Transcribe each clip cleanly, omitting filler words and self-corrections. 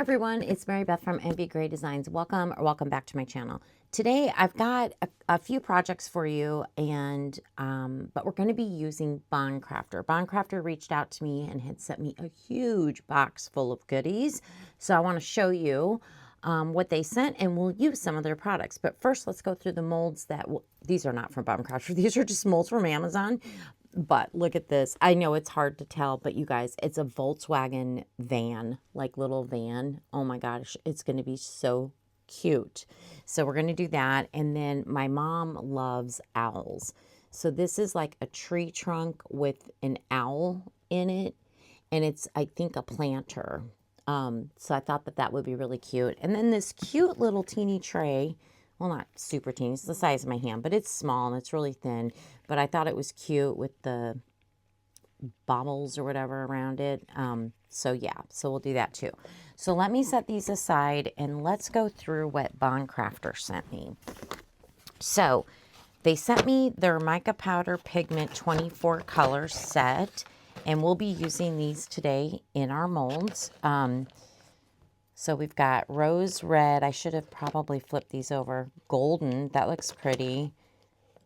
everyone, it's Mary Beth from MBGray Designs. Welcome back to my channel. Today I've got a few projects for you, and but we're going to be using Bondcrafter. Bondcrafter reached out to me and had sent me a huge box full of goodies, so I want to show you what they sent, and we'll use some of their products. But first, let's go through the molds that these are not from Bondcrafter. These are just molds from Amazon. But look at this. I know it's hard to tell, but you guys, it's a Volkswagen van, like little van. Oh my gosh, it's going to be so cute. So we're going to do that. And then my mom loves owls. So this is like a tree trunk with an owl in it. And it's, I think, a planter. So I thought that that would be really cute. And then this cute little teeny tray. Well, not super teeny, it's the size of my hand, but it's small and it's really thin. But I thought it was cute with the baubles or whatever around it. So yeah, so we'll do that too. So let me set these aside and let's go through what Bondcrafter sent me. So they sent me their Mica Powder Pigment 24 color set, and we'll be using these today in our molds. So we've got rose red. I should have probably flipped these over. Golden, that looks pretty.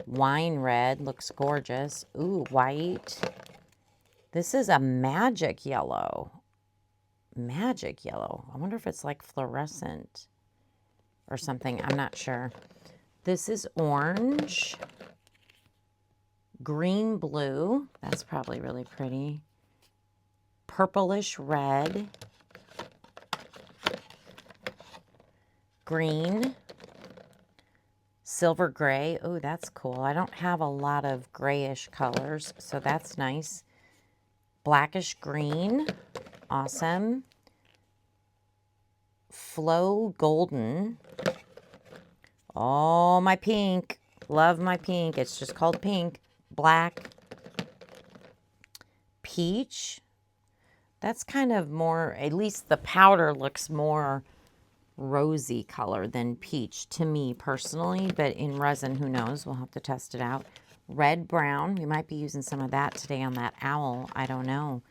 Wine red, looks gorgeous. Ooh, white. This is a magic yellow. Magic yellow. I wonder if it's like fluorescent or something. I'm not sure. This is orange. Green blue. That's probably really pretty. Purplish red. Green, silver gray. Oh, that's cool. I don't have a lot of grayish colors, so that's nice. Blackish green, awesome. Flow golden. Oh, my pink. Love my pink. It's just called pink. Black. Peach. That's kind of more, at least the powder looks more rosy color than peach to me personally, but in resin, who knows, we'll have to test it out. Red brown, we might be using some of that today on that owl, I don't know.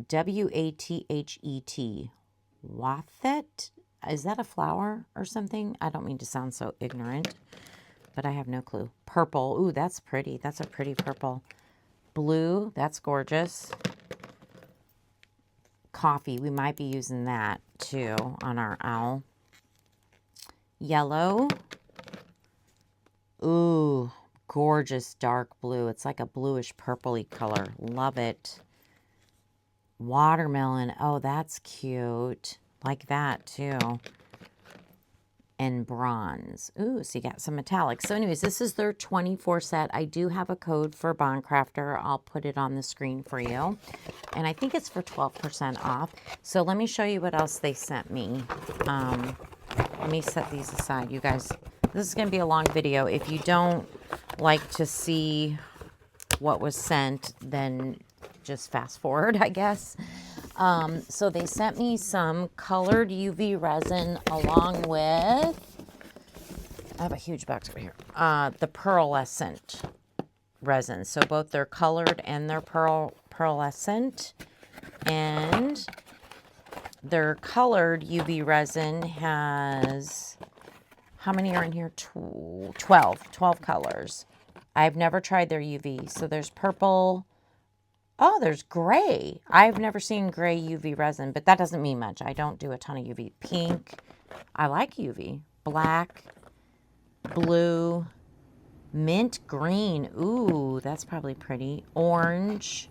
W-A-T-H-E-T, Wathet, is that a flower or something? I don't mean to sound so ignorant, but I have no clue. Purple, ooh, that's pretty, that's a pretty purple. Blue, that's gorgeous. Coffee, we might be using that too on our owl. Yellow. Ooh, gorgeous dark blue. It's like a bluish purpley color. Love it. Watermelon. Oh, that's cute. Like that too. And bronze. Ooh, so you got some metallics. So anyways, this is their 24 set. I do have a code for Bondcrafter. I'll put it on the screen for you. And I think it's for 12% off. So let me show you what else they sent me. Let me set these aside, you guys. This is going to be a long video. If you don't like to see what was sent, then just fast forward, I guess. So they sent me some colored UV resin along with, I have a huge box over here, the pearlescent resin. So both their colored and their pearlescent. And their colored UV resin has, how many are in here? 12 colors. I've never tried their UV. So there's purple. Oh, there's gray. I've never seen gray UV resin, but that doesn't mean much. I don't do a ton of UV. Pink. I like UV. Black. Blue. Mint green. Ooh, that's probably pretty. Orange.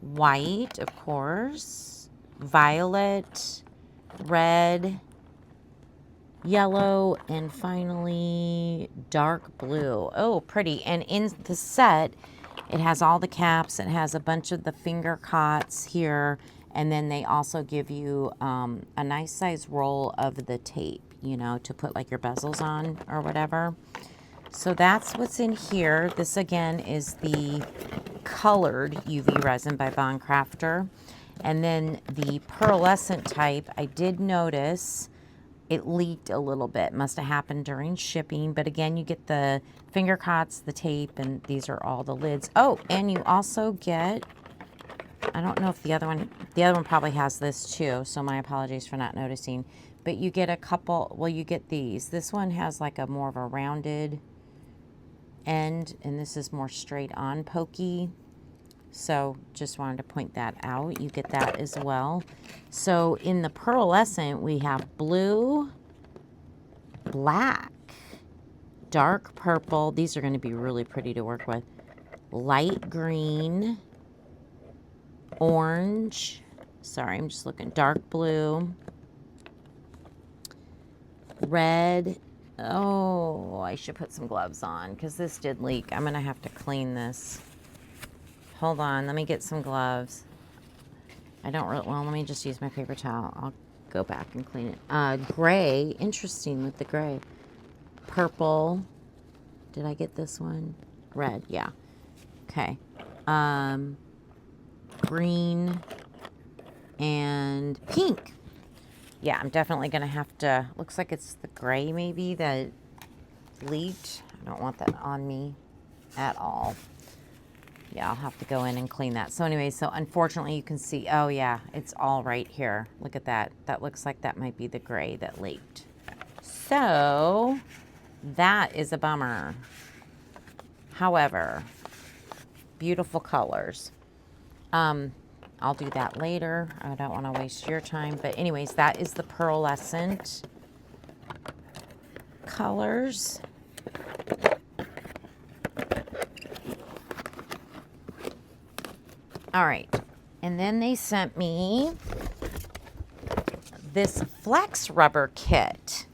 White, of course. Violet. Red. Yellow. And finally, dark blue. Oh, pretty. And in the set, it has all the caps. It has a bunch of the finger cots here. And then they also give you a nice size roll of the tape, you know, to put like your bezels on or whatever. So that's what's in here. This again is the colored UV resin by Bondcrafter. And then the pearlescent type, I did notice it leaked a little bit. Must have happened during shipping. But again, you get the finger cots, the tape, and these are all the lids. Oh, and you also get I don't know if the other one probably has this too, so my apologies for not noticing. But you get a couple, well, you get these. This one has like a more of a rounded end, and this is more straight on pokey. So just wanted to point that out. You get that as well. So in the pearlescent, we have blue, black, dark purple. These are going to be really pretty to work with. Light green, orange. Sorry, I'm just looking. Dark blue, red. Oh, I should put some gloves on because this did leak. I'm going to have to clean this. Hold on, let me get some gloves. I don't really, well, let me just use my paper towel. I'll go back and clean it. Gray, interesting with the gray. Purple. Did I get this one? Red, yeah. Okay. Green and pink. Yeah, I'm definitely going to have to, looks like it's the gray maybe that leaked. I don't want that on me at all. Yeah, I'll have to go in and clean that. So anyway, so unfortunately you can see, oh yeah, it's all right here. Look at that. That looks like that might be the gray that leaked. So that is a bummer. However, beautiful colors. I'll do that later. I don't want to waste your time. But anyways, that is the pearlescent colors. All right, and then they sent me this flex rubber kit.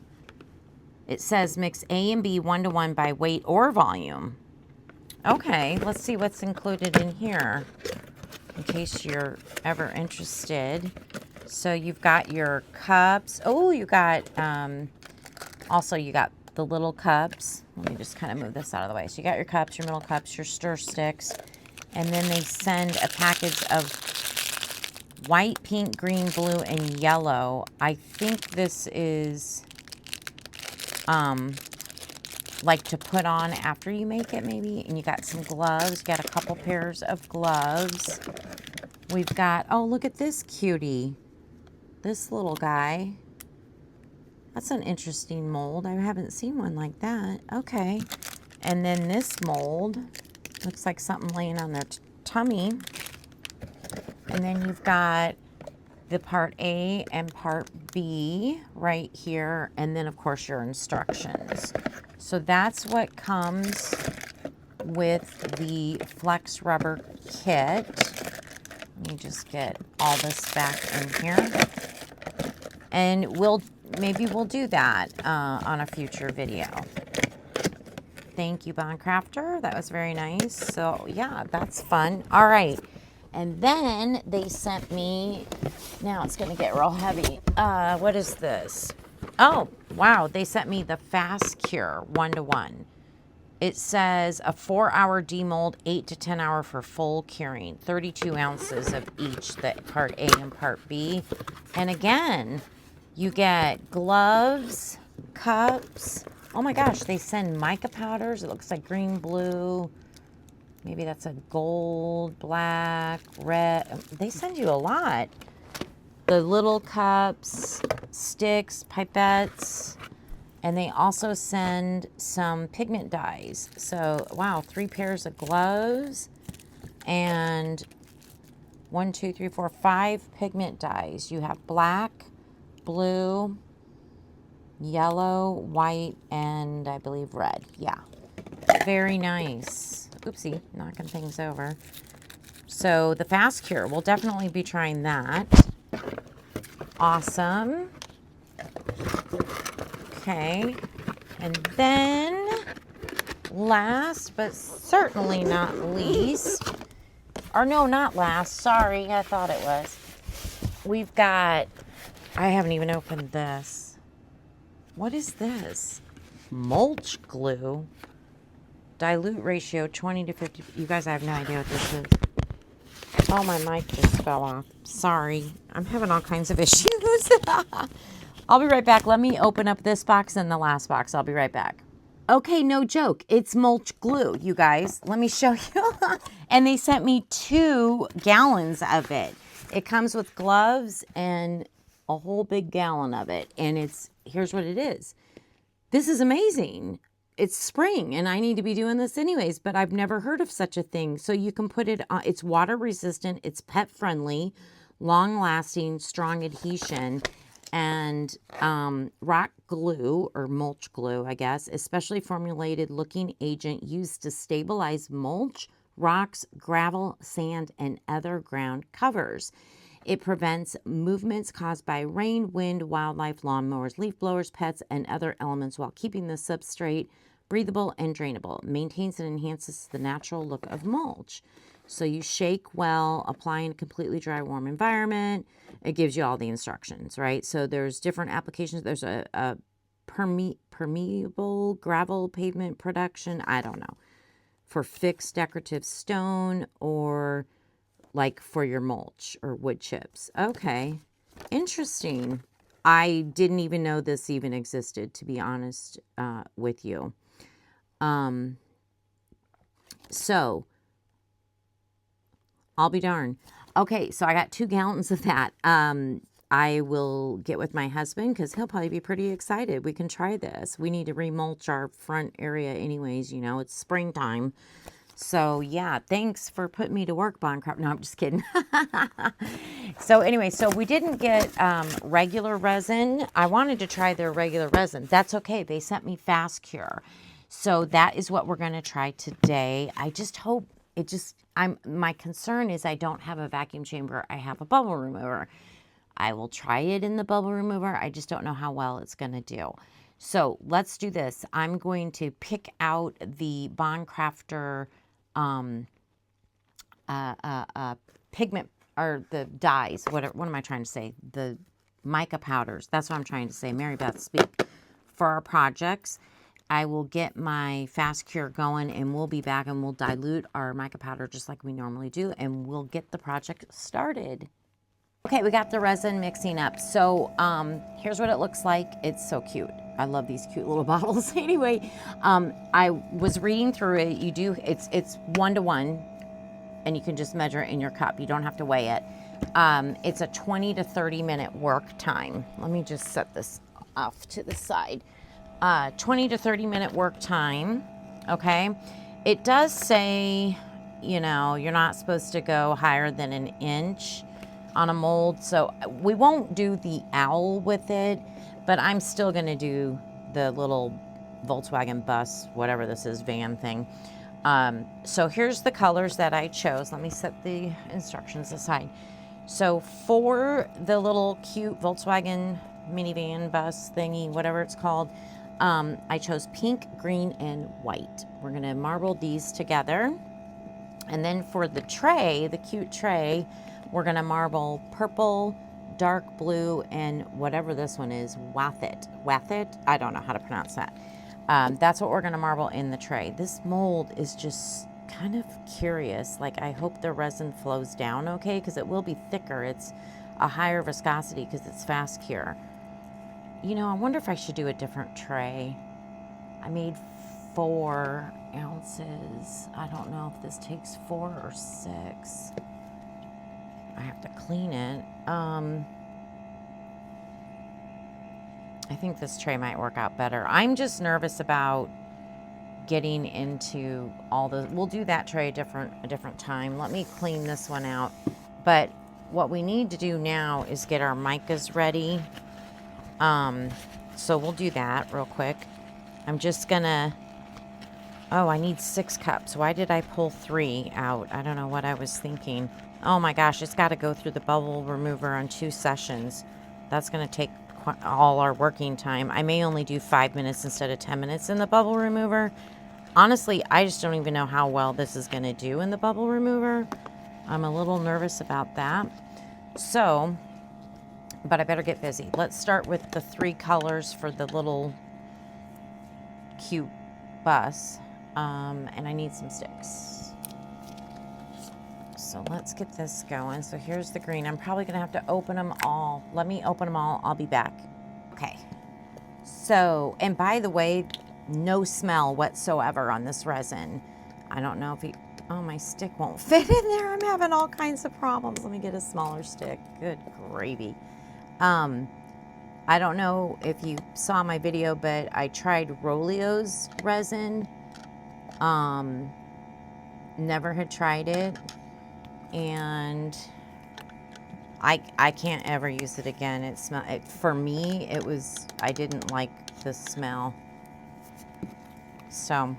It says mix A and B 1-to-1 by weight or volume. Okay, let's see what's included in here in case you're ever interested. So you've got your cups. Oh, you got, also you got the little cups. Let me just kind of move this out of the way. So you got your cups, your middle cups, your stir sticks. And then they send a package of white, pink, green, blue, and yellow. I think this is like to put on after you make it maybe. And you got some gloves. You got a couple pairs of gloves. We've got, oh, look at this cutie. This little guy. That's an interesting mold. I haven't seen one like that. Okay. And then this mold. Looks like something laying on their tummy. And then you've got the part A and part B right here. And then, of course, your instructions. So that's what comes with the Flex Rubber Kit. Let me just get all this back in here. And maybe we'll do that on a future video. Thank you, Bondcrafter. That was very nice. So, yeah, that's fun. All right. And then they sent me, now it's going to get real heavy. What is this? Oh, wow. They sent me the Fast Cure 1-to-1. It says a 4-hour demold, 8 to 10 hour for full curing. 32 ounces of each, the part A and part B. And again, you get gloves, cups. Oh my gosh, they send mica powders. It looks like green, blue. Maybe that's a gold, black, red. They send you a lot. The little cups, sticks, pipettes, and they also send some pigment dyes. So, wow, 3 pairs of gloves and 1, 2, 3, 4, 5 pigment dyes. You have black, blue, yellow, white, and I believe red. Yeah, very nice. Oopsie, knocking things over. So the Fast Cure, we'll definitely be trying that. Awesome. Okay, and then last but certainly not least, or no, not last, sorry, I thought it was. We've got, I haven't even opened this. What is this? Mulch glue. Dilute ratio 20 to 50. You guys, I have no idea what this is. Oh, my mic just fell off. Sorry. I'm having all kinds of issues. I'll be right back. Let me open up this box and the last box. I'll be right back. Okay, no joke. It's mulch glue, you guys. Let me show you. And they sent me 2 gallons of it. It comes with gloves and a whole big gallon of it. And here's what it is. This is amazing. It's spring and I need to be doing this anyways, but I've never heard of such a thing. So you can put it on, it's water resistant, it's pet friendly, long lasting, strong adhesion, and rock glue or mulch glue, I guess, especially formulated looking agent used to stabilize mulch, rocks, gravel, sand, and other ground covers. It prevents movements caused by rain, wind, wildlife, lawnmowers, leaf blowers, pets, and other elements while keeping the substrate breathable and drainable. Maintains and enhances the natural look of mulch. So you shake well, apply in a completely dry, warm environment. It gives you all the instructions, right? So there's different applications. There's a permeable gravel pavement production. I don't know. For fixed decorative stone or like for your mulch or wood chips. Okay, interesting. I didn't even know this even existed, to be honest with you. So I'll be darned. Okay, so I got 2 gallons of that. I will get with my husband because he'll probably be pretty excited. We can try this. We need to remulch our front area anyways, you know, it's springtime. So yeah, thanks for putting me to work, Bondcrafter. No, I'm just kidding. So anyway, so we didn't get regular resin. I wanted to try their regular resin. That's okay. They sent me Fast Cure. So that is what we're going to try today. I just hope my concern is I don't have a vacuum chamber. I have a bubble remover. I will try it in the bubble remover. I just don't know how well it's going to do. So let's do this. I'm going to pick out the Bondcrafter pigment or the dyes. What am I trying to say? The mica powders. That's what I'm trying to say. MARYBETH speak. For our projects, I will get my Fast Cure going and we'll be back and we'll dilute our mica powder just like we normally do and we'll get the project started. Okay, we got the resin mixing up. So here's what it looks like. It's so cute. I love these cute little bottles. Anyway, I was reading through it. It's 1-to-1 and you can just measure it in your cup. You don't have to weigh it. It's a 20 to 30 minute work time. Let me just set this off to the side. 20 to 30 minute work time. Okay. It does say, you know, you're not supposed to go higher than 1 inch on a mold. So we won't do the owl with it, but I'm still going to do the little Volkswagen bus, whatever this is, van thing. So here's the colors that I chose. Let me set the instructions aside. So for the little cute Volkswagen minivan bus thingy, whatever it's called, I chose pink, green, and white. We're going to marble these together. And then for the tray, the cute tray, we're going to marble purple, dark blue, and whatever this one is, Wathet. I don't know how to pronounce that. That's what we're going to marble in the tray. This mold is just kind of curious. Like, I hope the resin flows down okay, because it will be thicker. It's a higher viscosity because it's Fast Cure. You know, I wonder if I should do a different tray. I made 4 ounces. I don't know if this takes 4 or 6. I have to clean it. I think this tray might work out better. I'm just nervous about getting into all the, we'll do that tray a different time. Let me clean this one out. But what we need to do now is get our micas ready. So we'll do that real quick. I'm just gonna, oh, I need 6 cups. Why did I pull 3 out? I don't know what I was thinking. Oh my gosh, it's got to go through the bubble remover on 2 sessions. That's going to take all our working time. I may only do 5 minutes instead of 10 minutes in the bubble remover. Honestly, I just don't even know how well this is going to do in the bubble remover. I'm a little nervous about that. So, but I better get busy. Let's start with the 3 colors for the little cute bus. And I need some sticks. So let's get this going. So here's the green. I'm probably going to have to open them all. Let me open them all. I'll be back. Okay. So, and by the way, no smell whatsoever on this resin. I don't know if Oh, my stick won't fit in there. I'm having all kinds of problems. Let me get a smaller stick. Good gravy. I don't know if you saw my video, but I tried Rolio's resin. Never had tried it, and I can't ever use it again. For me, I didn't like the smell. So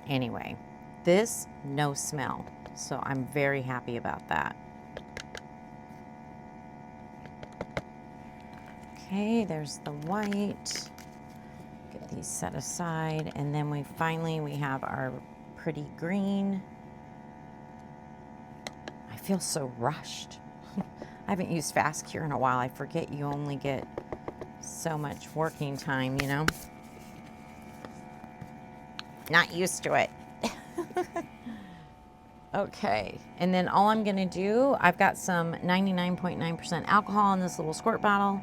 anyway, this, no smell. So I'm very happy about that. Okay, there's the white. Get these set aside, and then we have our pretty green. I feel so rushed. I haven't used Fast Cure in a while. I forget you only get so much working time, you know? Not used to it. Okay, and then all I'm gonna do, I've got some 99.9% alcohol in this little squirt bottle.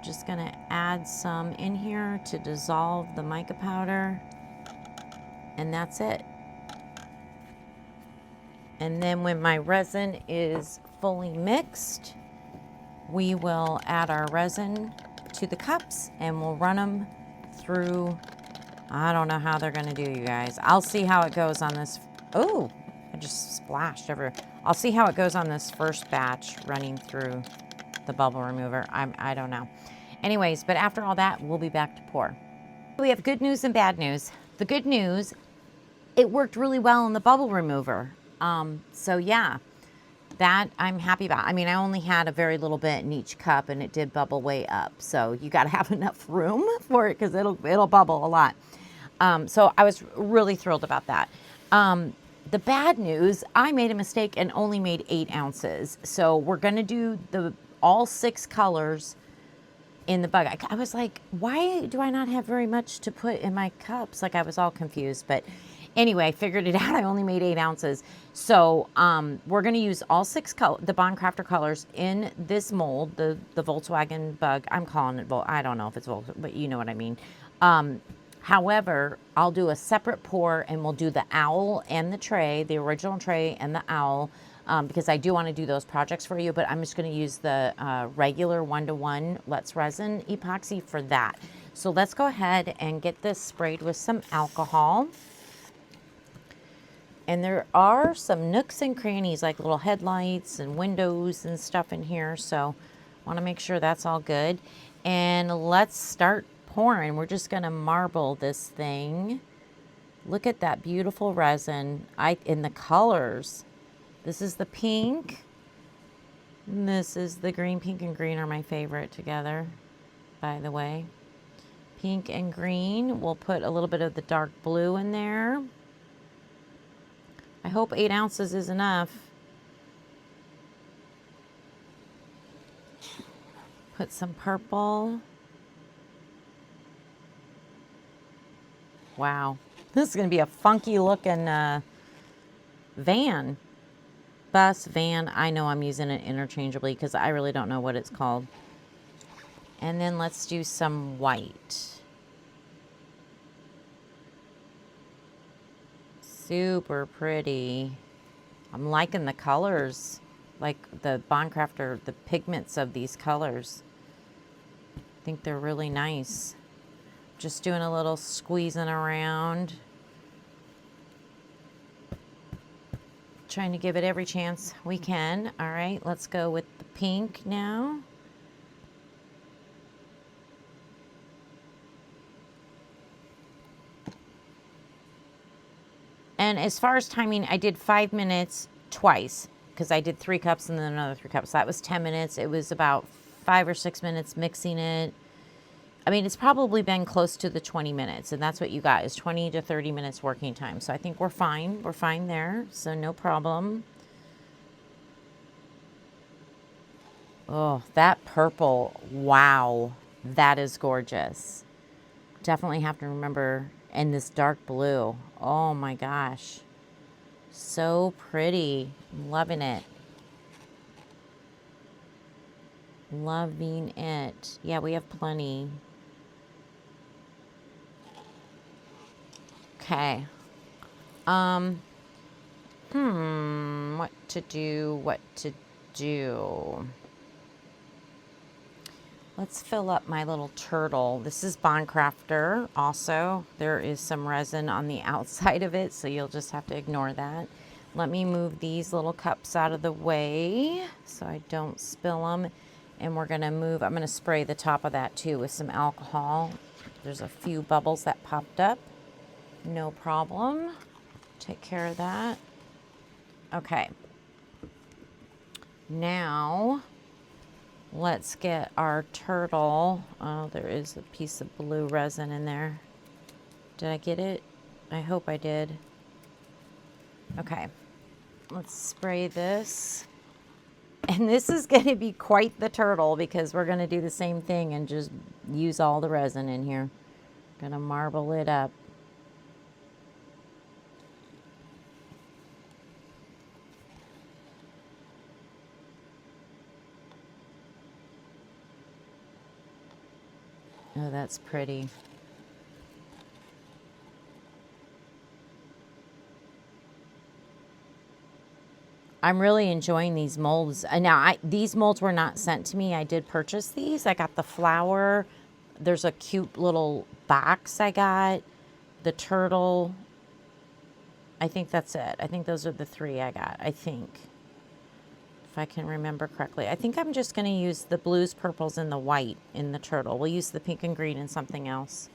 Just gonna add some in here to dissolve the mica powder, and that's it. And then when my resin is fully mixed, we will add our resin to the cups and we'll run them through. I don't know how they're gonna do, you guys. I'll see how it goes on this. Oh, I just splashed over. I'll see how it goes on this first batch running through the bubble remover. I don't know. Anyways, but after all that, we'll be back to pour. We have good news and bad news. The good news, it worked really well in the bubble remover. So yeah, that I'm happy about. I mean, I only had a very little bit in each cup and it did bubble way up. So you got to have enough room for it because it'll bubble a lot. So I was really thrilled about that. The bad news, I made a mistake and only made 8 ounces. So we're going to do all 6 colors in the bug. I was like, why do I not have very much to put in my cups? Like, I was all confused, but anyway, I figured it out. I only made 8 ounces. So we're going to use all 6 the Bondcrafter colors in this mold, the Volkswagen bug. I'm calling it, I don't know if it's Volkswagen, but you know what I mean. However, I'll do a separate pour and we'll do the owl and the tray, the original tray and the owl, because I do want to do those projects for you, but I'm just going to use the regular 1-to-1 Let's Resin epoxy for that. So let's go ahead and get this sprayed with some alcohol. And there are some nooks and crannies, like little headlights and windows and stuff in here. So I want to make sure that's all good. And let's start pouring. We're just going to marble this thing. Look at that beautiful resin. In the colors. This is the pink. And this is the green. Pink and green are my favorite together, by the way. Pink and green. We'll put a little bit of the dark blue in there. I hope 8 ounces is enough. Put some purple. Wow. This is going to be a funky looking van. Bus, van. I know I'm using it interchangeably because I really don't know what it's called. And then let's do some white. Super pretty. I'm liking the colors, like the Bondcrafter, the pigments of these colors. I think they're really nice. Just doing a little squeezing around. Trying to give it every chance we can. All right, let's go with the pink now. And as far as timing, I did 5 minutes twice because I did 3 cups and then another 3 cups. So that was 10 minutes. It was about 5 or 6 minutes mixing it. I mean, it's probably been close to the 20 minutes, and that's what you got is 20 to 30 minutes working time. So I think we're fine. We're fine there, so no problem. Oh, that purple, wow, that is gorgeous. Definitely have to remember, and this dark blue, oh my gosh, so pretty. I'm loving it. Loving it. Yeah, we have plenty. Okay. What to do, what to do. Let's fill up my little turtle. This is Bondcrafter also. There is some resin on the outside of it, so you'll just have to ignore that. Let me move these little cups out of the way so I don't spill them. And we're gonna move, I'm gonna spray the top of that too with some alcohol. There's a few bubbles that popped up. No problem. Take care of that. Okay. Now, let's get our turtle. Oh, there is a piece of blue resin in there. Did I get it? I hope I did. Okay, let's spray this. And this is going to be quite the turtle because we're going to do the same thing and just use all the resin in here. Gonna marble it up. Oh, that's pretty. I'm really enjoying these molds. Now, these molds were not sent to me. I did purchase these. I got the flower. There's a cute little box I got. The turtle. I think that's it. I think those are the three I got, I think. If I can remember correctly. I think I'm just going to use the blues, purples, and the white in the turtle. We'll use the pink and green and something else.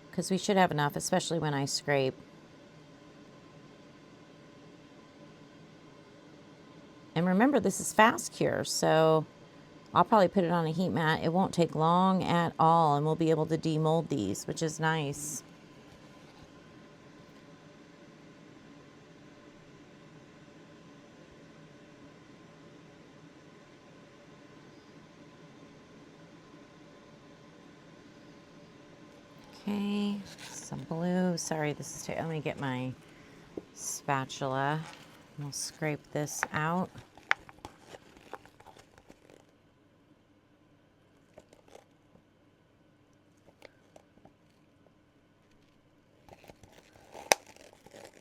Because we should have enough, especially when I scrape. And remember, this is fast cure, so I'll probably put it on a heat mat. It won't take long at all, and we'll be able to demold these, which is nice. Okay, some blue. Sorry, this is let me get my spatula. We'll scrape this out.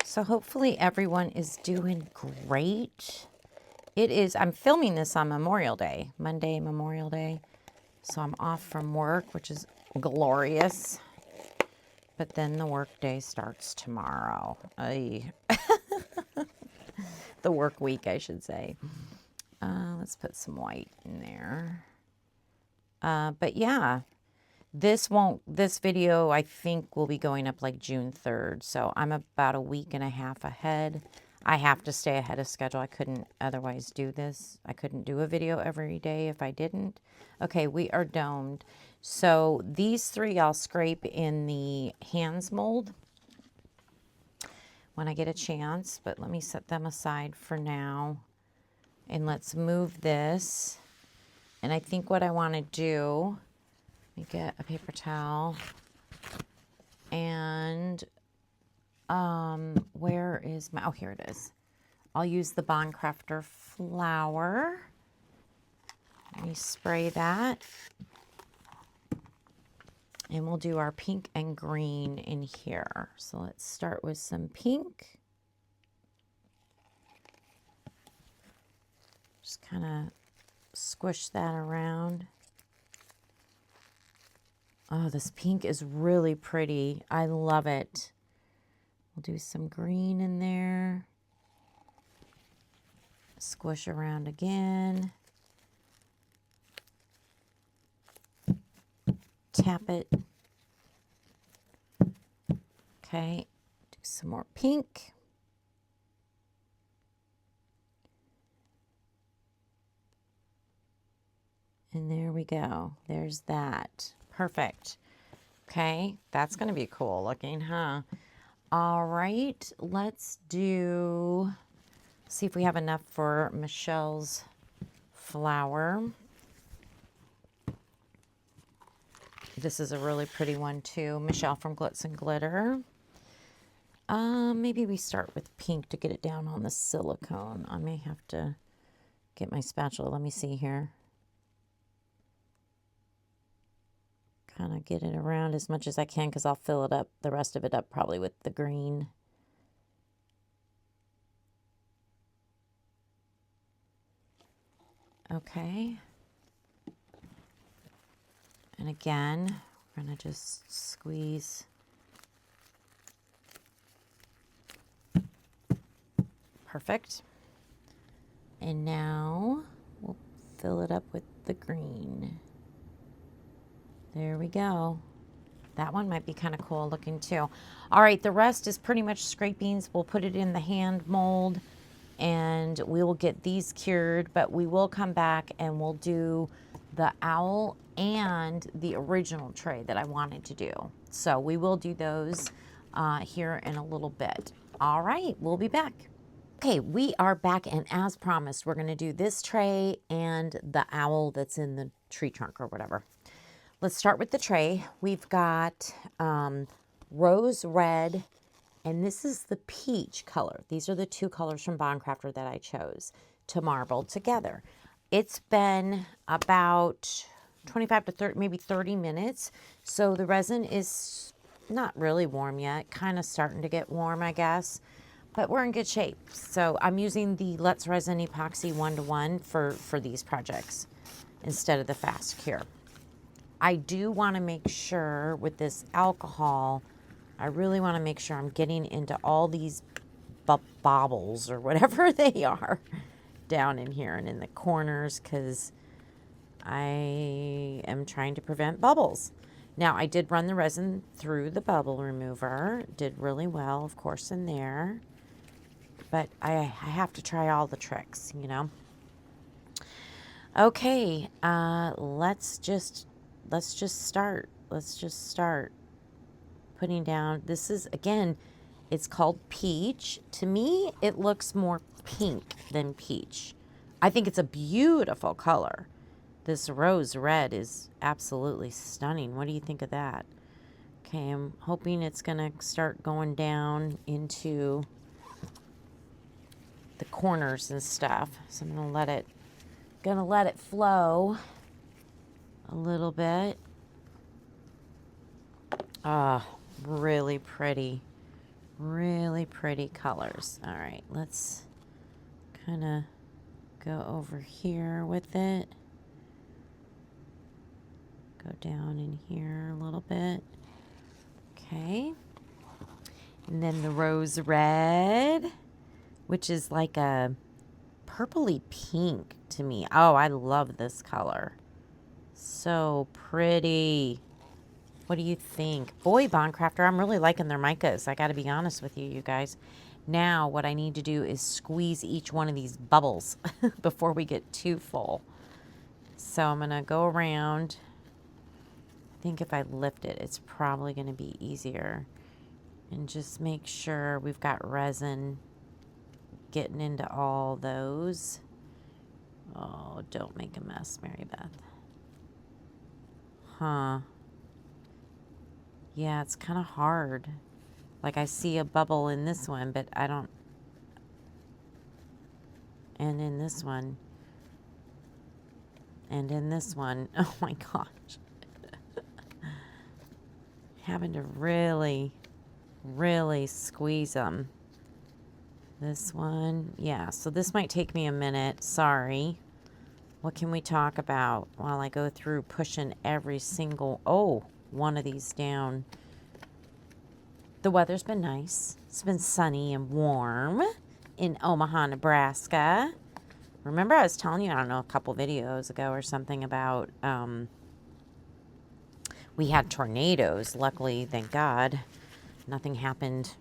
So hopefully everyone is doing great. It is, I'm filming this on Memorial Day, Monday, Memorial Day. So I'm off from work, which is glorious. But then the work day starts tomorrow. The work week, I should say. Let's put some white in there. But yeah, this video, I think, will be going up like June 3rd. So I'm about a week and a half ahead. I have to stay ahead of schedule. I couldn't otherwise do this. I couldn't do a video every day if I didn't. Okay, we are domed. So these three I'll scrape in the hands mold when I get a chance, but let me set them aside for now. And let's move this. And I think what I want to do, let me get a paper towel. And where is my, oh, here it is. I'll use the Bondcrafter flower. Let me spray that. And we'll do our pink and green in here. So let's start with some pink. Just kind of squish that around. Oh, this pink is really pretty. I love it. We'll do some green in there. Squish around again. Tap it. Okay, do some more pink. And there we go. There's that. Perfect. Okay, that's going to be cool looking, huh? All right, let's see if we have enough for Michelle's flower. This is a really pretty one too. Michelle from Glitz and Glitter. Maybe we start with pink to get it down on the silicone. I may have to get my spatula. Let me see here. kind of get it around as much as I can because I'll fill it up, the rest of it up probably with the green. Okay. And again, we're going to just squeeze. Perfect. And now we'll fill it up with the green. There we go. That one might be kind of cool looking too. All right, the rest is pretty much scrapings. We'll put it in the hand mold and we will get these cured, but we will come back and we'll do the owl and the original tray that I wanted to do. So we will do those here in a little bit. All right, we'll be back. Okay, we are back, and as promised, we're gonna do this tray and the owl that's in the tree trunk or whatever. Let's start with the tray. We've got rose red, and this is the peach color. These are the two colors from Bondcrafter that I chose to marble together. It's been about 25 to 30, maybe 30 minutes. So the resin is not really warm yet, kind of starting to get warm, I guess, but we're in good shape. So I'm using the Let's Resin Epoxy 1-to-1 for these projects instead of the fast cure. I do want to make sure with this alcohol, I really want to make sure I'm getting into all these bobbles or whatever they are down in here and in the corners, because I am trying to prevent bubbles. Now, I did run the resin through the bubble remover. Did really well, of course, in there. But I have to try all the tricks, you know. Okay, let's just start. Let's just start putting down. This is, again, it's called peach. To me, it looks more pink than peach. I think it's a beautiful color. This rose red is absolutely stunning. What do you think of that? Okay, I'm hoping it's gonna start going down into the corners and stuff. So I'm gonna let it flow a little bit. Ah, really pretty colors. All right, let's kind of go over here with it. Go down in here a little bit. Okay. And then the rose red, which is like a purpley pink to me. Oh, I love this color. So pretty. What do you think? Boy, Bondcrafter, I'm really liking their micas. I got to be honest with you, you guys. Now what I need to do is squeeze each one of these bubbles before we get too full. So I'm going to go around. I think if I lift it, it's probably going to be easier. And just make sure we've got resin getting into all those. Oh, don't make a mess, MARYBETH. Huh. Yeah, it's kind of hard. Like I see a bubble in this one, but I don't. And in this one. And in this one. Oh my gosh. Having to really squeeze them. This one. Yeah, so this might take me a minute. Sorry. What can we talk about while I go through pushing every single, one of these down? The weather's been nice. It's been sunny and warm in Omaha, Nebraska. Remember I was telling you, I don't know, a couple videos ago or something about we had tornadoes. Luckily, thank God, nothing happened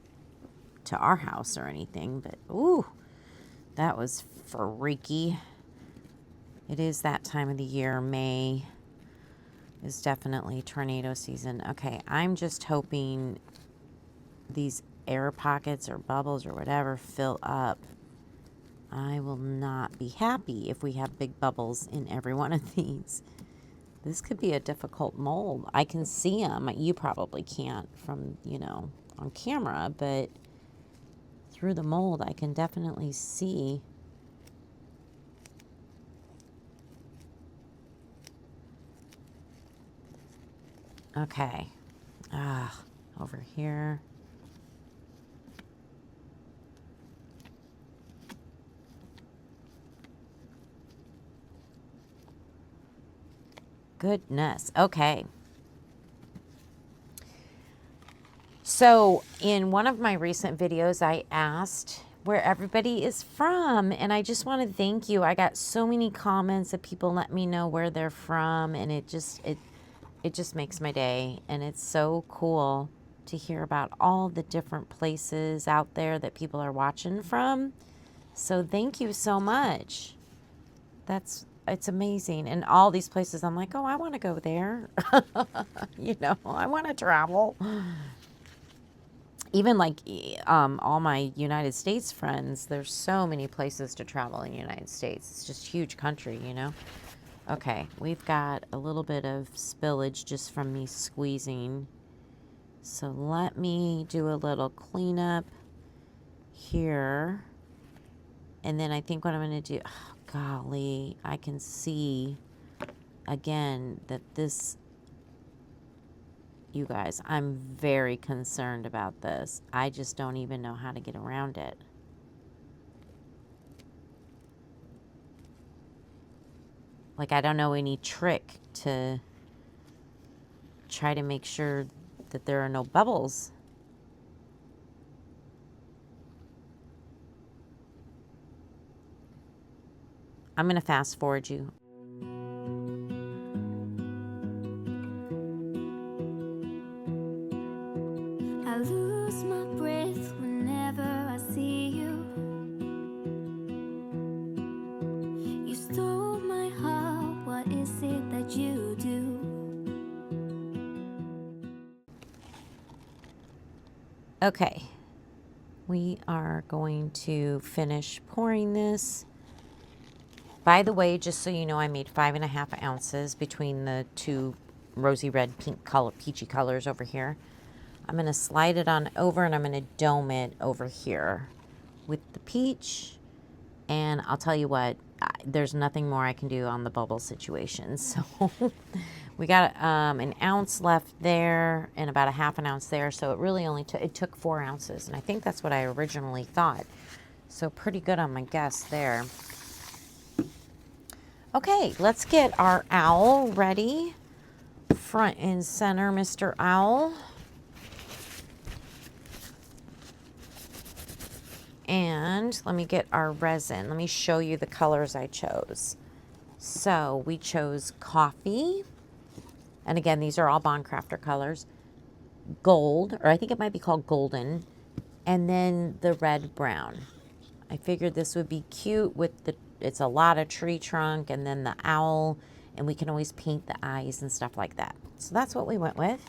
to our house or anything, but ooh, that was freaky. It is that time of the year. May is definitely tornado season. Okay, I'm just hoping these air pockets or bubbles or whatever fill up. I will not be happy if we have big bubbles in every one of these. This could be a difficult mold. I can see them. You probably can't from, on camera, but through the mold, I can definitely see. Okay. Over here. Goodness. Okay. So in one of my recent videos, I asked where everybody is from, and I just want to thank you. I got so many comments of people let me know where they're from, and it just makes my day, and it's so cool to hear about all the different places out there that people are watching from. So thank you so much. It's amazing. And all these places, I'm like, oh, I want to go there. You know, I want to travel. Even like all my United States friends, there's so many places to travel in the United States. It's just a huge country, you know. Okay, we've got a little bit of spillage just from me squeezing. So let me do a little cleanup here. And then I think what I'm going to do, oh, golly, I can see again that this, you guys, I'm very concerned about this. I just don't even know how to get around it. Like, I don't know any trick to try to make sure that there are no bubbles. I'm going to fast forward you. I lose my breath whenever I see you. You stole my heart, what is it that you do? Okay, we are going to finish pouring this. By the way, just so you know, I made 5.5 ounces between the two rosy red pink color, peachy colors over here. I'm going to slide it on over and I'm going to dome it over here with the peach. And I'll tell you what, there's nothing more I can do on the bubble situation. So we got an ounce left there and about a half an ounce there. So it really only took 4 ounces. And I think that's what I originally thought. So pretty good on my guess there. Okay, let's get our owl ready. Front and center, Mr. Owl. And let me get our resin. Let me show you the colors I chose. So we chose coffee. And again, these are all Bondcrafter colors. Gold, or I think it might be called golden. And then the red brown. I figured this would be cute with the, it's a lot of tree trunk and then the owl. And we can always paint the eyes and stuff like that. So that's what we went with.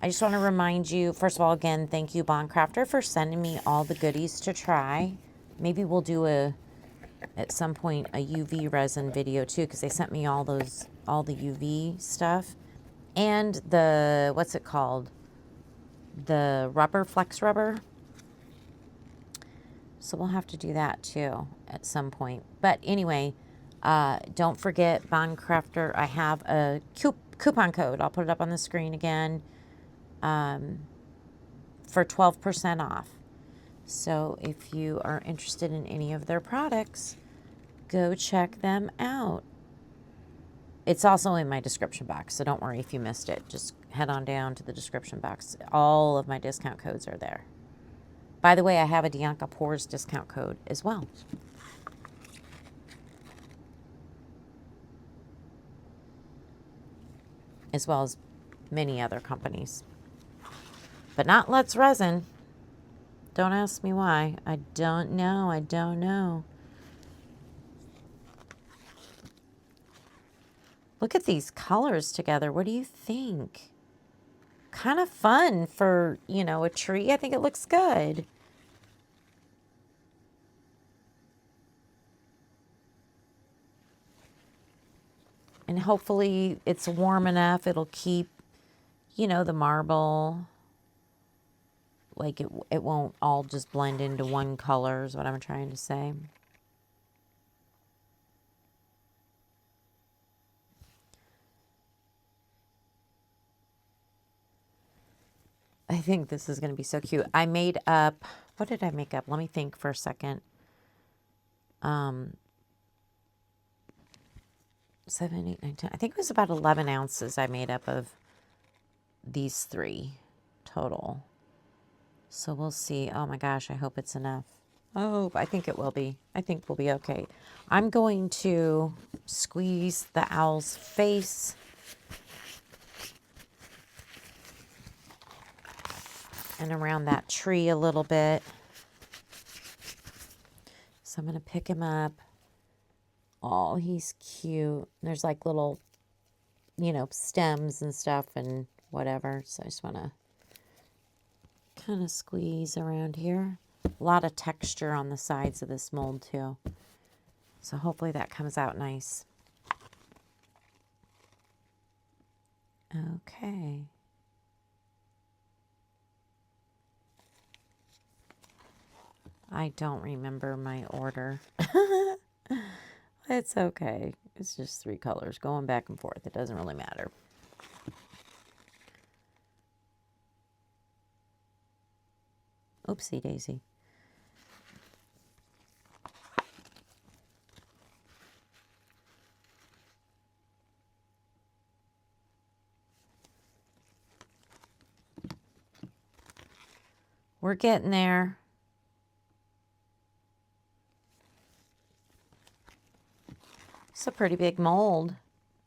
I just want to remind you, first of all, again, thank you, Bondcrafter, for sending me all the goodies to try. Maybe we'll do at some point, a UV resin video too, because they sent me all the UV stuff. And the, what's it called? The rubber, flex rubber. So we'll have to do that too at some point. But anyway, don't forget, Bondcrafter, I have a coupon code. I'll put it up on the screen again. For 12% off. So if you are interested in any of their products, go check them out. It's also in my description box, so don't worry if you missed it. Just head on down to the description box. All of my discount codes are there. By the way, I have a Dianka Pours discount code as well. As well as many other companies. But not Let's Resin. Don't ask me why. I don't know. I don't know. Look at these colors together. What do you think? Kind of fun for, you know, a tree. I think it looks good. And hopefully it's warm enough. It'll keep, you know, the marble. Like it won't all just blend into one color is what I'm trying to say. think this is going to be so cute. I made up, what did I make up? Let me think for a second. 7, 8, 9, 10. I think it was about 11 ounces I made up of these 3 total. So we'll see. Oh my gosh, I hope it's enough. Oh, I think it will be. I think we'll be okay. I'm going to squeeze the owl's face. And around that tree a little bit. So I'm going to pick him up. Oh, he's cute. There's like little, you know, stems and stuff and whatever. So I just want to kind of squeeze around here. A lot of texture on the sides of this mold too. So hopefully that comes out nice. Okay. I don't remember my order. It's okay. It's just 3 colors going back and forth. It doesn't really matter. Oopsie daisy. We're getting there. It's a pretty big mold.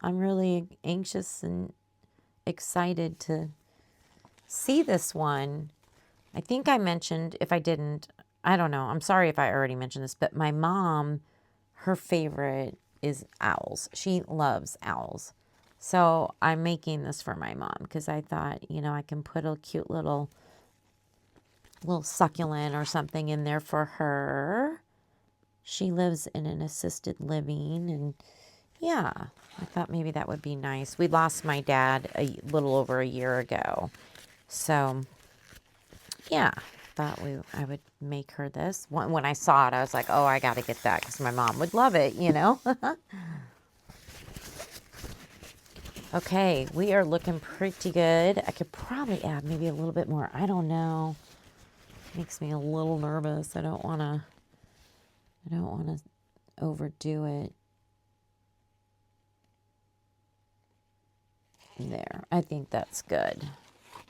I'm really anxious and excited to see this one. I think I mentioned, if I didn't, I don't know. I'm sorry if I already mentioned this, but my mom, her favorite is owls. She loves owls. So I'm making this for my mom because I thought, you know, I can put a cute little succulent or something in there for her. She lives in an assisted living, and yeah, I thought maybe that would be nice. We lost my dad a little over a year ago. So yeah, thought I would make her this. When I saw it, I was like, oh, I got to get that because my mom would love it, you know. Okay, we are looking pretty good. I could probably add maybe a little bit more. I don't know. Makes me a little nervous. I don't want to overdo it. There. I think that's good.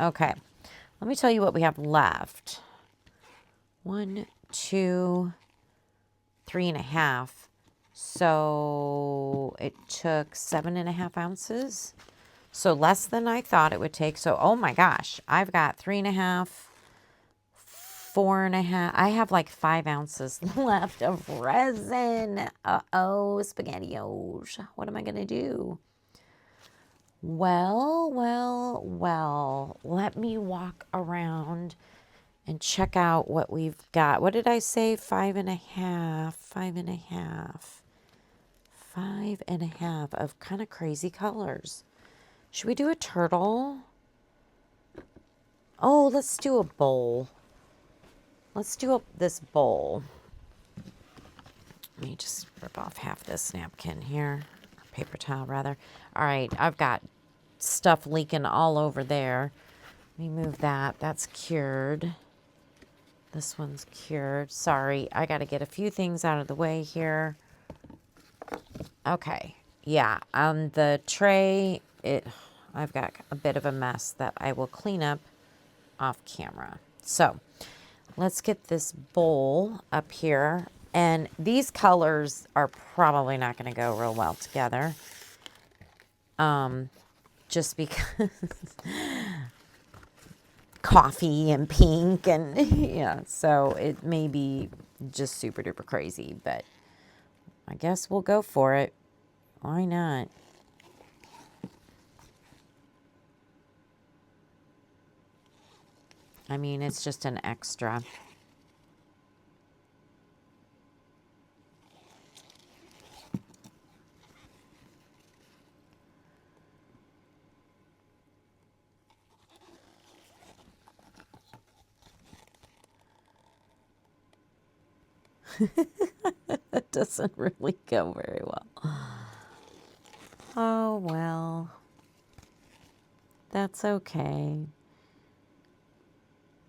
Okay. Let me tell you what we have left. 1, 2, 3.5. So it took 7.5 ounces. So less than I thought it would take. So, oh my gosh, I've got 3.5, 4.5. I have like 5 ounces left of resin. Uh-oh, SpaghettiOs. What am I going to do? Well, let me walk around and check out what we've got. What did I say? 5.5, 5.5, 5.5 of kind of crazy colors. Should we do a turtle? Oh, let's do a bowl. Let's do this bowl. Let me just rip off half this napkin here. Paper towel, rather. All right, I've got stuff leaking all over there. Let me move that. That's cured. This one's cured. Sorry, I got to get a few things out of the way here. Okay, yeah, on the tray, I've got a bit of a mess that I will clean up off camera. So let's get this bowl up here. And these colors are probably not going to go real well together. Just because coffee and pink and yeah, so it may be just super duper crazy, but I guess we'll go for it. Why not? I mean, it's just an extra. That doesn't really go very well. Oh, well. That's okay.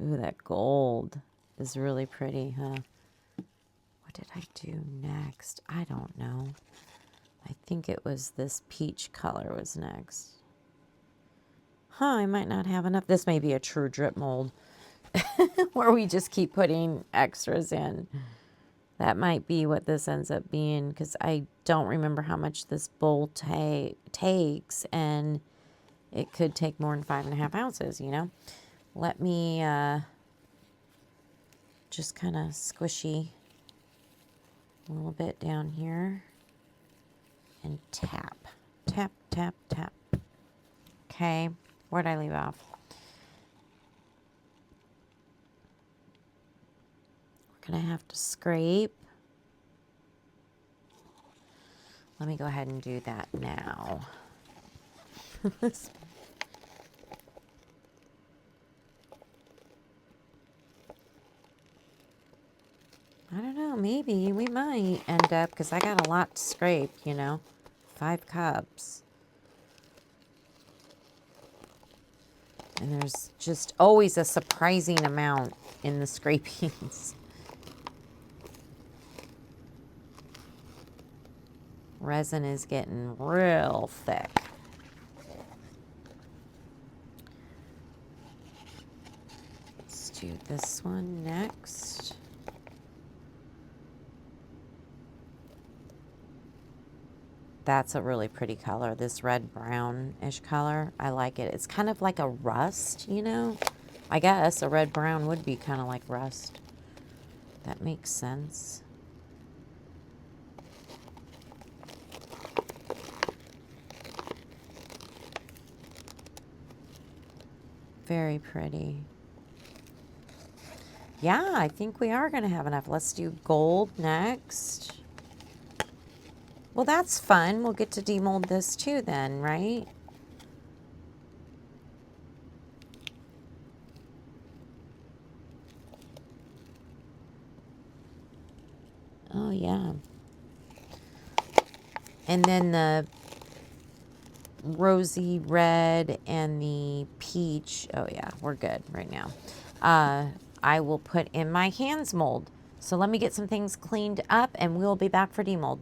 Ooh, that gold is really pretty, huh? What did I do next? I don't know. I think it was this peach color was next. Huh, I might not have enough. This may be a true drip mold where we just keep putting extras in. That might be what this ends up being because I don't remember how much this bowl takes, and it could take more than 5.5 ounces, you know? Let me just kind of squishy a little bit down here and tap, tap, tap, tap. Okay, where'd I leave off? We're gonna have to scrape. Let me go ahead and do that now. I don't know, maybe we might end up, because I got a lot to scrape, you know, 5 cups. And there's just always a surprising amount in the scrapings. Resin is getting real thick. Let's do this one next. That's a really pretty color, this red brownish color. I like it. It's kind of like a rust, you know? I guess a red brown would be kind of like rust. That makes sense. Very pretty. Yeah, I think we are going to have enough. Let's do gold next. Well, that's fun. We'll get to demold this too then, right? Oh, yeah. And then the rosy red and the peach. Oh, yeah, we're good right now. I will put in my hands mold. So let me get some things cleaned up and we'll be back for demold.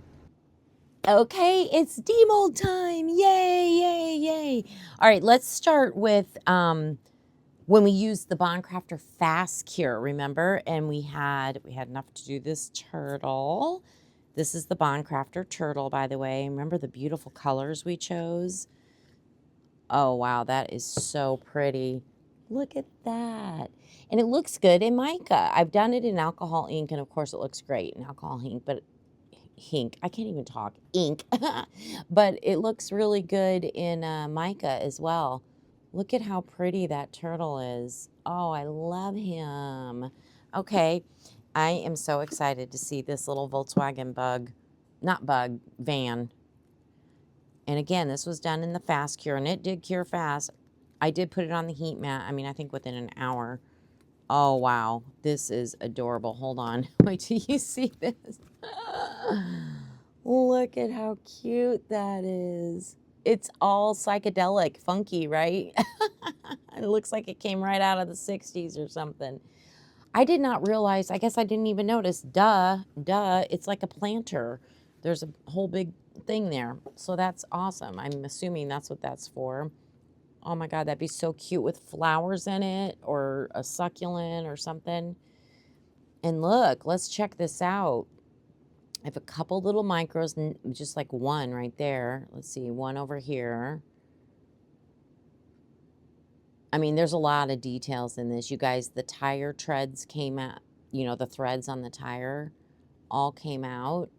Okay, it's demold time. Yay, yay, yay. All right, let's start with when we used the Bondcrafter Fast Cure, remember? And we had enough to do this turtle. This is the Bondcrafter turtle, by the way. Remember the beautiful colors we chose? Oh, wow, that is so pretty. Look at that. And it looks good in mica. I've done it in alcohol ink, and of course it looks great in alcohol ink, but I can't even talk, ink. But it looks really good in mica as well. Look at how pretty that turtle is. Oh, I love him. Okay, I am so excited to see this little Volkswagen van. And again, this was done in the fast cure, and it did cure fast. I did put it on the heat mat. I mean, I think within an hour. Oh, wow. This is adorable. Hold on. Wait till you see this. Look at how cute that is. It's all psychedelic, funky, right? It looks like it came right out of the 60s or something. I did not realize, I guess I didn't even notice. Duh, it's like a planter. There's a whole big thing there. So that's awesome. I'm assuming that's what that's for. Oh my God, that'd be so cute with flowers in it or a succulent or something. And look, let's check this out. I have a couple little micros, just like one right there. Let's see, one over here. I mean, there's a lot of details in this. You guys, the tire treads came out, you know, the threads on the tire all came out.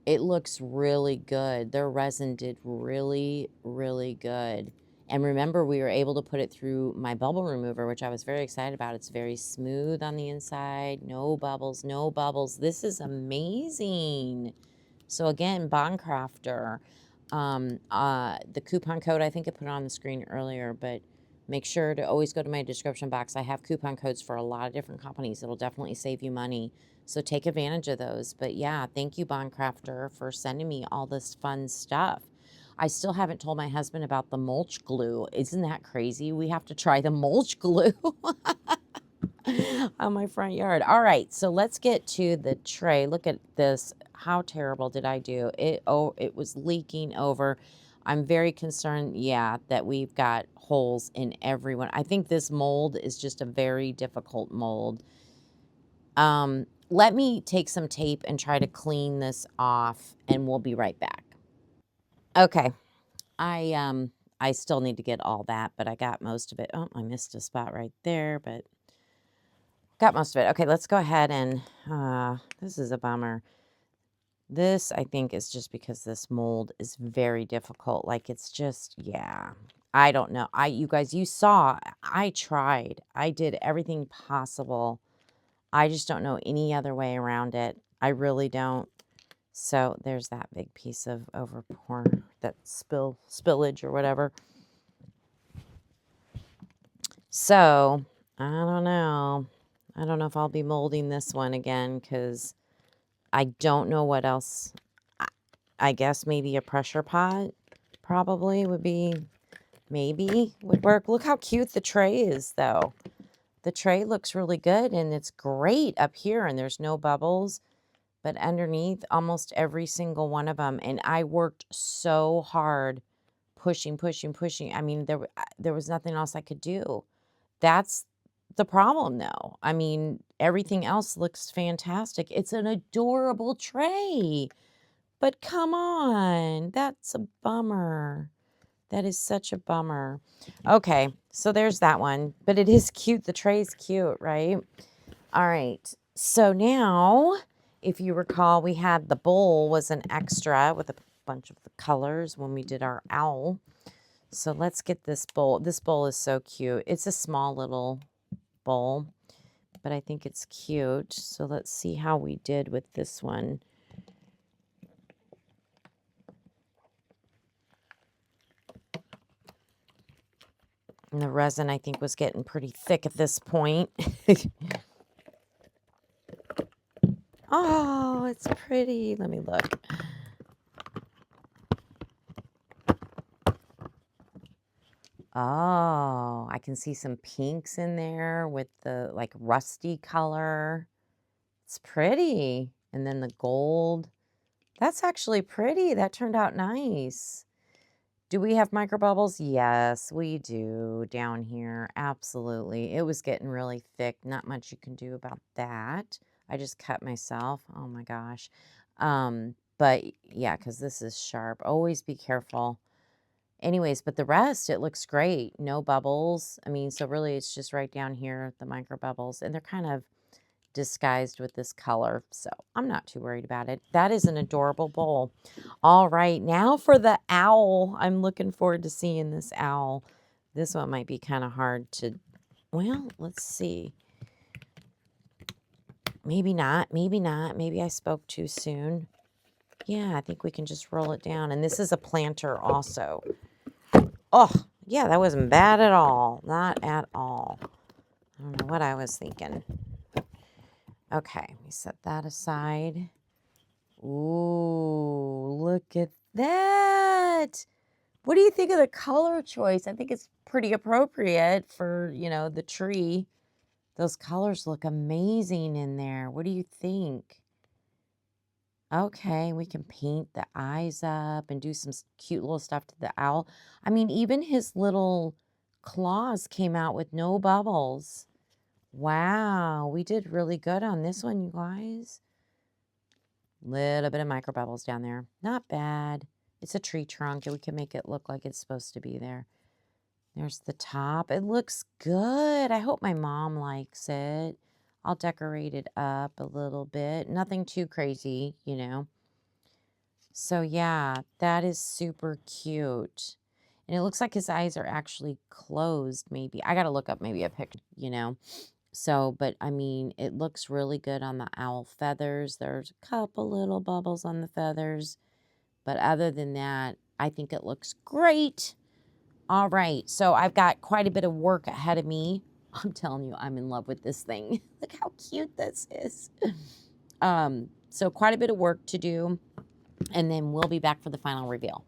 It looks really good. Their resin did really, really good. And remember, we were able to put it through my bubble remover, which I was very excited about. It's very smooth on the inside. No bubbles, no bubbles. This is amazing. So again, Bondcrafter. The coupon code, I think I put it on the screen earlier, but make sure to always go to my description box. I have coupon codes for a lot of different companies. It'll definitely save you money. So take advantage of those. But yeah, thank you, Bondcrafter, for sending me all this fun stuff. I still haven't told my husband about the mulch glue. Isn't that crazy? We have to try the mulch glue on my front yard. All right, so let's get to the tray. Look at this. How terrible did I do? It was leaking over. I'm very concerned, yeah, that we've got holes in every one. I think this mold is just a very difficult mold. Let me take some tape and try to clean this off, and we'll be right back. Okay, I still need to get all that, but I got most of it. Oh, I missed a spot right there, but got most of it. Okay, let's go ahead and, this is a bummer. This, I think, is just because this mold is very difficult. Like, it's just, yeah, I don't know. You guys, you saw, I tried. I did everything possible. I just don't know any other way around it. I really don't. So there's that big piece of overpour, that spillage or whatever. So, I don't know. I don't know if I'll be molding this one again because I don't know what else. I guess maybe a pressure pot probably would be, maybe would work. Look how cute the tray is, though. The tray looks really good, and it's great up here, and there's no bubbles. But underneath, almost every single one of them. And I worked so hard pushing. I mean, there was nothing else I could do. That's the problem, though. I mean, everything else looks fantastic. It's an adorable tray. But come on, that's a bummer. That is such a bummer. Okay, so there's that one. But it is cute. The tray is cute, right? All right. So now, if you recall, we had the bowl was an extra with a bunch of the colors when we did our owl. So let's get this bowl. This bowl is so cute. It's a small little bowl, but I think it's cute. So let's see how we did with this one. And the resin, I think, was getting pretty thick at this point. Oh, it's pretty. Let me look. Oh, I can see some pinks in there with the like rusty color. It's pretty. And then the gold. That's actually pretty. That turned out nice. Do we have micro bubbles? Yes, we do down here. Absolutely. It was getting really thick. Not much you can do about that. I just cut myself. Oh my gosh. But yeah, because this is sharp. Always be careful. Anyways, but the rest, it looks great. No bubbles. I mean, so really it's just right down here, the micro bubbles. And they're kind of disguised with this color. So I'm not too worried about it. That is an adorable bowl. All right, now for the owl. I'm looking forward to seeing this owl. This one might be kind of hard to, well, let's see. Maybe not. Maybe not. Maybe I spoke too soon. Yeah, I think we can just roll it down. And this is a planter also. Oh, yeah, that wasn't bad at all. Not at all. I don't know what I was thinking. Okay, we set that aside. Ooh, look at that. What do you think of the color choice? I think it's pretty appropriate for, you know, the tree. Those colors look amazing in there. What do you think? Okay, we can paint the eyes up and do some cute little stuff to the owl. I mean, even his little claws came out with no bubbles. Wow, we did really good on this one, you guys. Little bit of micro bubbles down there. Not bad. It's a tree trunk, and we can make it look like it's supposed to be there. There's the top. It looks good. I hope my mom likes it. I'll decorate it up a little bit. Nothing too crazy, you know. So, yeah, that is super cute. And it looks like his eyes are actually closed, maybe. I got to look up maybe a picture, you know. So, but I mean, it looks really good on the owl feathers. There's a couple little bubbles on the feathers. But other than that, I think it looks great. All right, so I've got quite a bit of work ahead of me. I'm telling you, I'm in love with this thing. Look how cute this is. So quite a bit of work to do, and then we'll be back for the final reveal.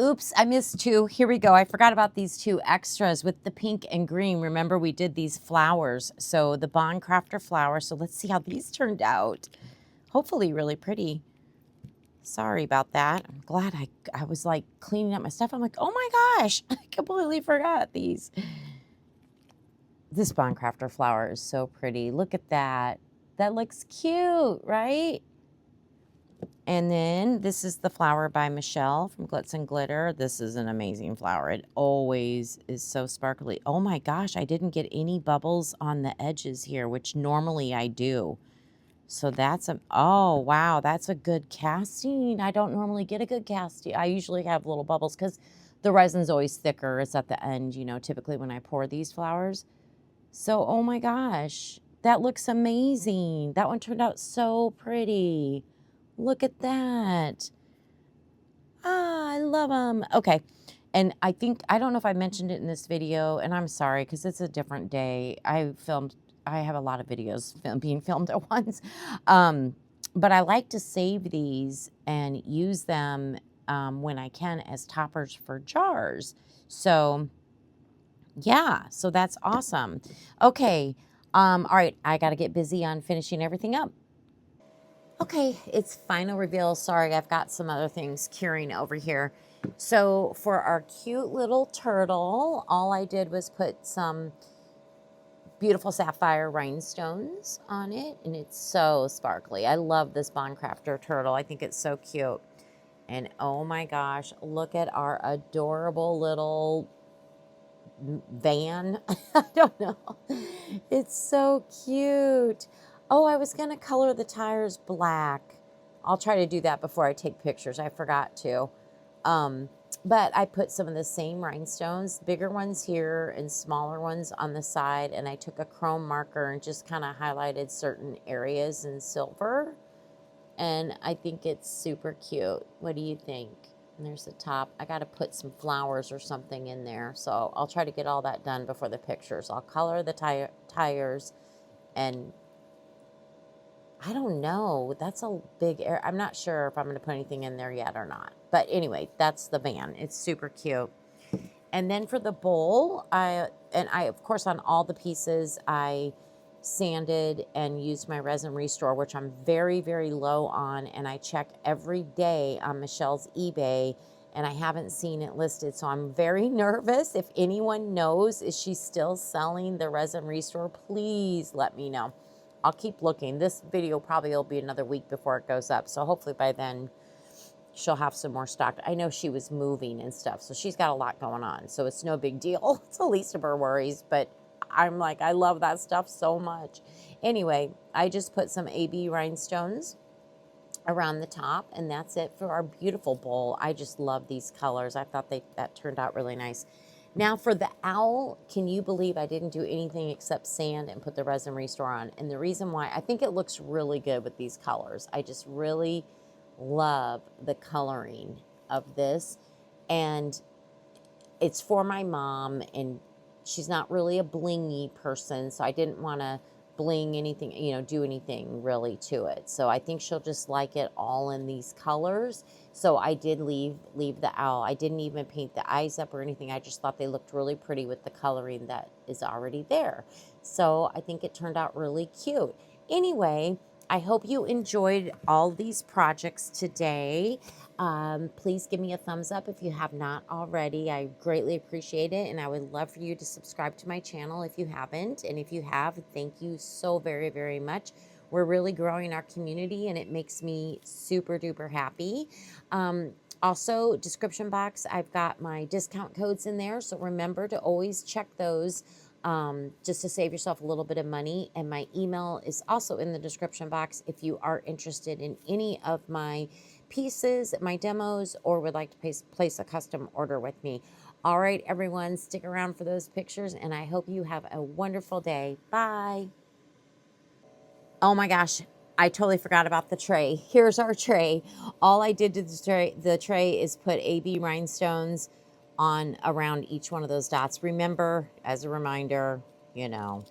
Oops, I missed two. Here we go. I forgot about these two extras with the pink and green. Remember, we did these flowers. So the Bondcrafter flowers. So let's see how these turned out. Hopefully really pretty. Sorry about that. I'm glad I was like cleaning up my stuff. I'm like, oh my gosh, I completely forgot these. This Bondcrafter flower is so pretty. Look at that. That looks cute, right? And then this is the flower by Michelle from Glitz and Glitter. This is an amazing flower. It always is so sparkly. Oh my gosh, I didn't get any bubbles on the edges here, which normally I do. So that's a, oh wow, that's a good casting. I don't normally get a good casting. I usually have little bubbles because the resin's always thicker. It's at the end, you know, typically when I pour these flowers. So, oh my gosh, that looks amazing. That one turned out so pretty. Look at that. Ah, I love them. Okay. And I think, I don't know if I mentioned it in this video, and I'm sorry because it's a different day. I have a lot of videos being filmed at once. But I like to save these and use them when I can as toppers for jars. So, yeah, so that's awesome. Okay. All right, I got to get busy on finishing everything up. Okay, it's final reveal. Sorry, I've got some other things curing over here. So for our cute little turtle, all I did was put some beautiful sapphire rhinestones on it, and it's so sparkly. I love this Bondcrafter turtle. I think it's so cute. And oh my gosh, look at our adorable little van. I don't know. It's so cute. Oh, I was going to color the tires black. I'll try to do that before I take pictures. I forgot to. But I put some of the same rhinestones, bigger ones here and smaller ones on the side. And I took a chrome marker and just kind of highlighted certain areas in silver. And I think it's super cute. What do you think? And there's the top. I got to put some flowers or something in there. So I'll try to get all that done before the pictures. I'll color the tires, and I don't know. That's a big area. I'm not sure if I'm going to put anything in there yet or not. But anyway, that's the van. It's super cute. And then for the bowl, I of course on all the pieces I sanded and used my Resin Restore, which I'm very, very low on, and I check every day on Michelle's eBay, and I haven't seen it listed, so I'm very nervous. If anyone knows, is she still selling the Resin Restore, please let me know. I'll keep looking. This video probably will be another week before it goes up, so hopefully by then she'll have some more stock. I know she was moving and stuff, so she's got a lot going on, so it's no big deal. It's the least of her worries, but I'm like, I love that stuff so much. Anyway, I just put some AB rhinestones around the top, and that's it for our beautiful bowl. I just love these colors. I thought that turned out really nice. Now for the owl, can you believe I didn't do anything except sand and put the Resin Restore on? And the reason why, I think it looks really good with these colors. I just really love the coloring of this, and it's for my mom, and she's not really a blingy person, so I didn't want to bling anything, you know, do anything really to it. So I think she'll just like it all in these colors. So I did leave the owl. I didn't even paint the eyes up or anything. I just thought they looked really pretty with the coloring that is already there. So I think it turned out really cute. Anyway, I hope you enjoyed all these projects today. Please give me a thumbs up if you have not already. I greatly appreciate it, and I would love for you to subscribe to my channel if you haven't. And if you have, thank you so very, very much. We're really growing our community, and it makes me super duper happy. Also, description box, I've got my discount codes in there, so remember to always check those. Just to save yourself a little bit of money. And my email is also in the description box if you are interested in any of my pieces, my demos, or would like to place a custom order with me. All right, everyone, stick around for those pictures, and I hope you have a wonderful day. Bye. Oh my gosh, I totally forgot about the tray. Here's our tray. All I did to the tray is put AB rhinestones on around each one of those dots. Remember, as a reminder, you know,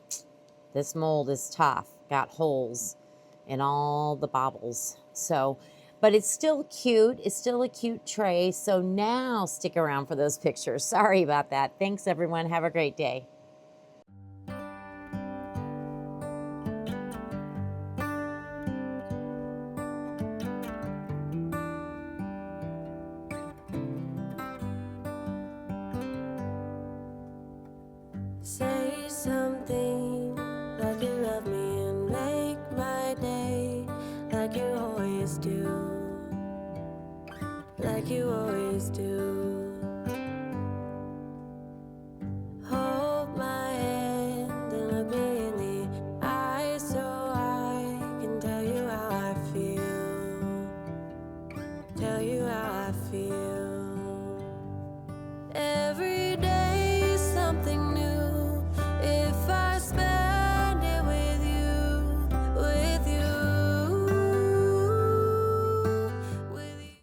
this mold is tough, got holes in all the bobbles. So But it's still cute. It's still a cute tray. So now stick around for those pictures. Sorry about that. Thanks, everyone. Have a great day. Say something like you love me and make my day, like you always do, like you always do.